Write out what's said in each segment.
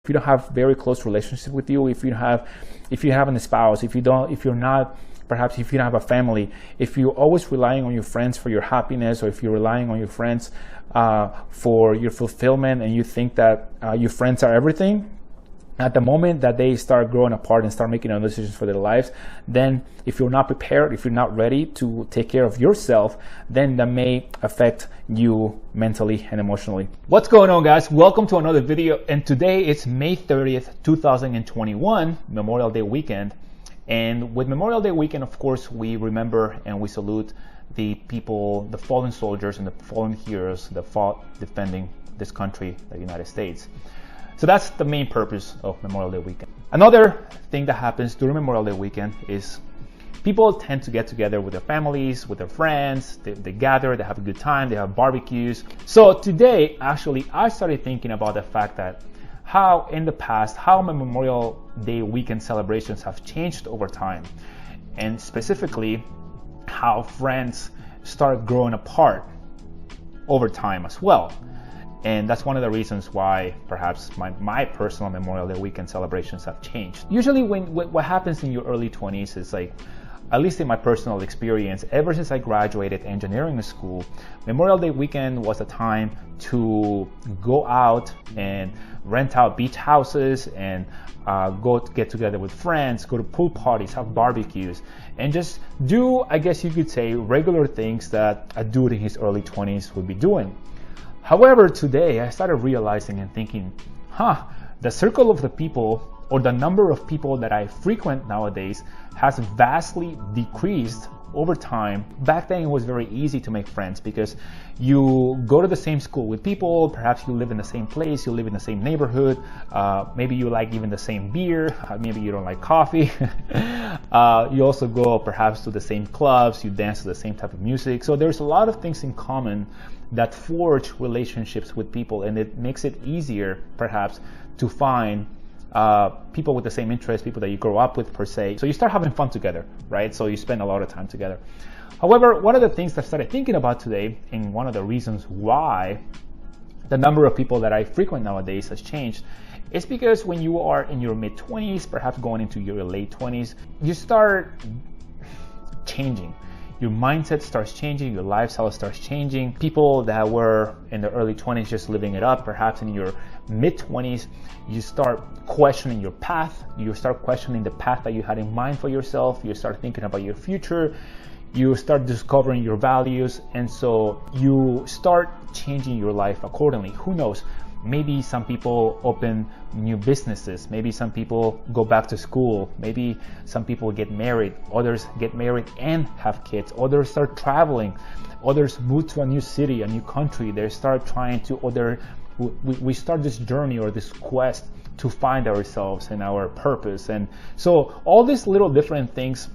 if you don't have very close relationship with you, if you have a spouse, if you don't have a family, if you're always relying on your friends for your happiness, or if you're relying on your friends for your fulfillment, and you think that your friends are everything, at the moment that they start growing apart and start making other decisions for their lives, then if you're not prepared, if you're not ready to take care of yourself, then that may affect you mentally and emotionally. What's going on, guys? Welcome to another video. And today it's May 30th, 2021, Memorial Day weekend. And with Memorial Day weekend, of course, we remember and we salute the people, the fallen soldiers and the fallen heroes that fought defending this country, the United States. So that's the main purpose of Memorial Day weekend. Another thing that happens during Memorial Day weekend is people tend to get together with their families, with their friends. They gather, they have a good time, they have barbecues. So today, actually, I started thinking about the fact that how in the past, how my Memorial Day weekend celebrations have changed over time. And specifically, how friends start growing apart over time as well. And that's one of the reasons why perhaps my personal Memorial Day weekend celebrations have changed. Usually what happens in your early 20s is like, at least in my personal experience, ever since I graduated engineering school, Memorial Day weekend was a time to go out and rent out beach houses and go to get together with friends, go to pool parties, have barbecues, and just do, I guess you could say, regular things that a dude in his early 20s would be doing. However, today I started realizing and thinking, the circle of the people or the number of people that I frequent nowadays has vastly decreased over time. Back then it was very easy to make friends because you go to the same school with people, perhaps you live in the same place, you live in the same neighborhood, maybe you like even the same beer, maybe you don't like coffee. You also go perhaps to the same clubs, you dance to the same type of music. So there's a lot of things in common that forge relationships with people, and it makes it easier perhaps to find people with the same interests, people that you grow up with per se. So you start having fun together, right? So you spend a lot of time together. However, one of the things that I started thinking about today, and one of the reasons why the number of people that I frequent nowadays has changed, is because when you are in your mid-20s, perhaps going into your late 20s, you start changing. Your mindset starts changing, your lifestyle starts changing. People that were in the early 20s just living it up, perhaps in your mid-20s, you start questioning your path. You start questioning the path that you had in mind for yourself. You start thinking about your future. You start discovering your values. And so you start changing your life accordingly. Who knows? Maybe some people open new businesses. Maybe some people go back to school. Maybe some people get married. Others get married and have kids. Others start traveling. Others move to a new city, a new country. They start trying to, we start this journey or this quest to find ourselves and our purpose. And so all these little different things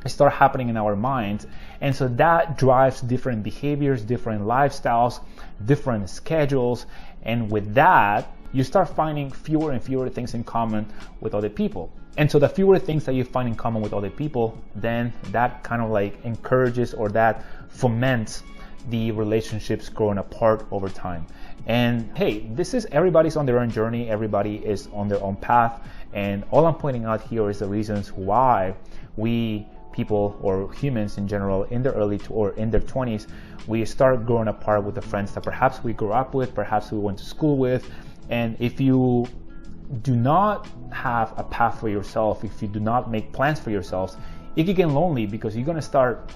start happening in our minds, and so that drives different behaviors, different lifestyles, different schedules, and with that you start finding fewer and fewer things in common with other people. And so the fewer things that you find in common with other people, then that kind of like encourages or that foments the relationships growing apart over time. And hey, this is, everybody's on their own journey, everybody is on their own path, and all I'm pointing out here is the reasons why we people or humans in general in their early or in their 20s, we start growing apart with the friends that perhaps we grew up with, perhaps we went to school with. And if you do not have a path for yourself, if you do not make plans for yourselves, it can get lonely because you're going to start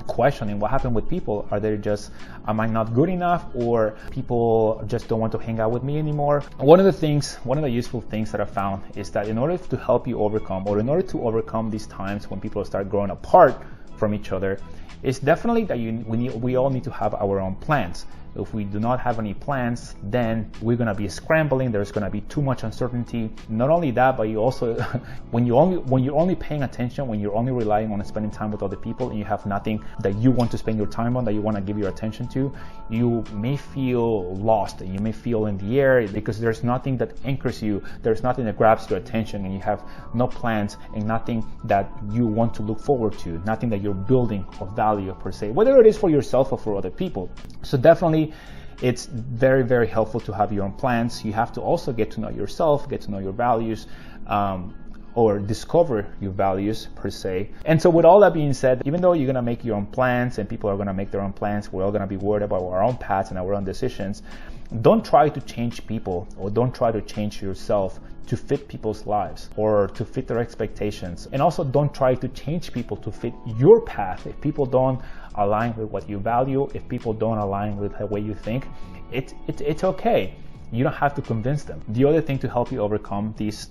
questioning what happened with people. Are they just, am I not good enough, or people just don't want to hang out with me anymore? One of the useful things that I found is that in order to help you overcome, or in order to overcome these times when people start growing apart from each other, is definitely that we all need to have our own plans. If we do not have any plans, then we're going to be scrambling. There's going to be too much uncertainty. Not only that, but you also, when you're only paying attention, when you're only relying on spending time with other people, and you have nothing that you want to spend your time on, that you want to give your attention to, you may feel lost, and you may feel in the air because there's nothing that anchors you. There's nothing that grabs your attention, and you have no plans and nothing that you want to look forward to, nothing that you're building of value per se, whether it is for yourself or for other people. So definitely it's very, very helpful to have your own plans. You have to also get to know yourself, get to know your values, or discover your values per se. And so with all that being said, even though you're gonna make your own plans and people are gonna make their own plans, we're all gonna be worried about our own paths and our own decisions. Don't try to change people, or don't try to change yourself to fit people's lives or to fit their expectations. And also don't try to change people to fit your path. If people don't align with what you value, if people don't align with the way you think, it's okay. You don't have to convince them. The other thing to help you overcome this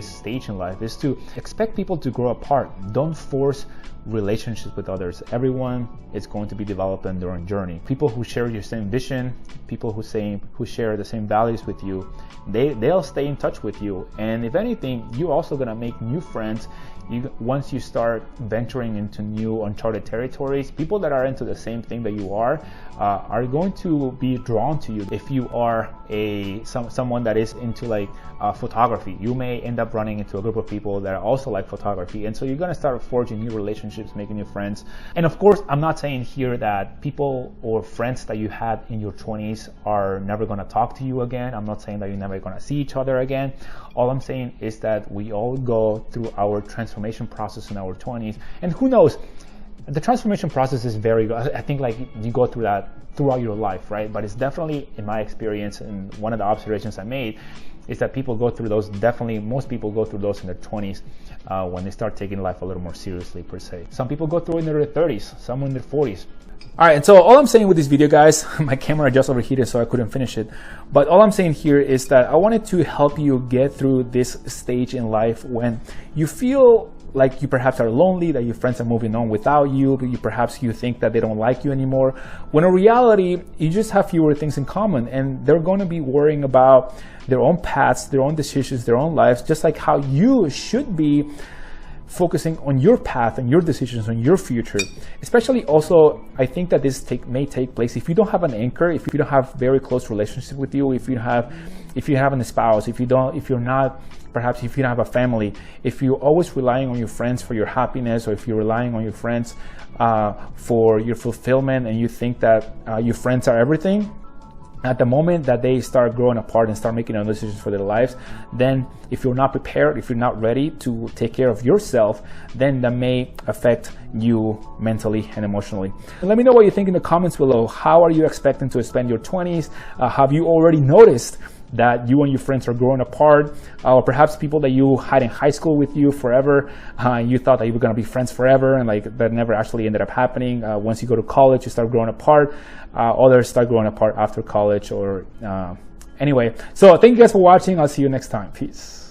stage in life is to expect people to grow apart. Don't force relationships with others. Everyone is going to be developing their own journey. People who share your same vision, people who share the same values with you, they'll stay in touch with you. And if anything, you're also gonna make new friends. Once you start venturing into new uncharted territories, people that are into the same thing that you are going to be drawn to you. If you are someone that is into photography, you may end up running into a group of people that are also like photography, and so you're going to start forging new relationships, making new friends. And of course, I'm not saying here that people or friends that you had in your 20s are never going to talk to you again. I'm not saying that you're never going to see each other again. All I'm saying is that we all go through our transformation process in our 20s, and who knows, the transformation process is very, I think you go through that throughout your life, right? But it's definitely, in my experience, and one of the observations I made is that people go through those, most people go through those in their 20s when they start taking life a little more seriously per se. Some people go through it in their 30s, some in their 40s. All right, and so all I'm saying with this video, guys, my camera just overheated so I couldn't finish it. But all I'm saying here is that I wanted to help you get through this stage in life when you feel like you perhaps are lonely, that your friends are moving on without you, perhaps you think that they don't like you anymore, when in reality, you just have fewer things in common, and they're going to be worrying about their own paths, their own decisions, their own lives, just like how you should be focusing on your path and your decisions, on your future. Especially also, I think that this may take place if you don't have an anchor, if you don't have very close relationship with you, if you have a spouse, if you don't have a family, if you're always relying on your friends for your happiness, or if you're relying on your friends for your fulfillment, and you think that your friends are everything, at the moment that they start growing apart and start making their own decisions for their lives, then if you're not prepared, if you're not ready to take care of yourself, then that may affect you mentally and emotionally. And let me know what you think in the comments below. How are you expecting to spend your 20s? Have you already noticed that you and your friends are growing apart, or perhaps people that you had in high school with you forever, you thought that you were going to be friends forever, and that never actually ended up happening. Once you go to college, you start growing apart. Others start growing apart after college, or anyway. So thank you guys for watching. I'll see you next time. Peace.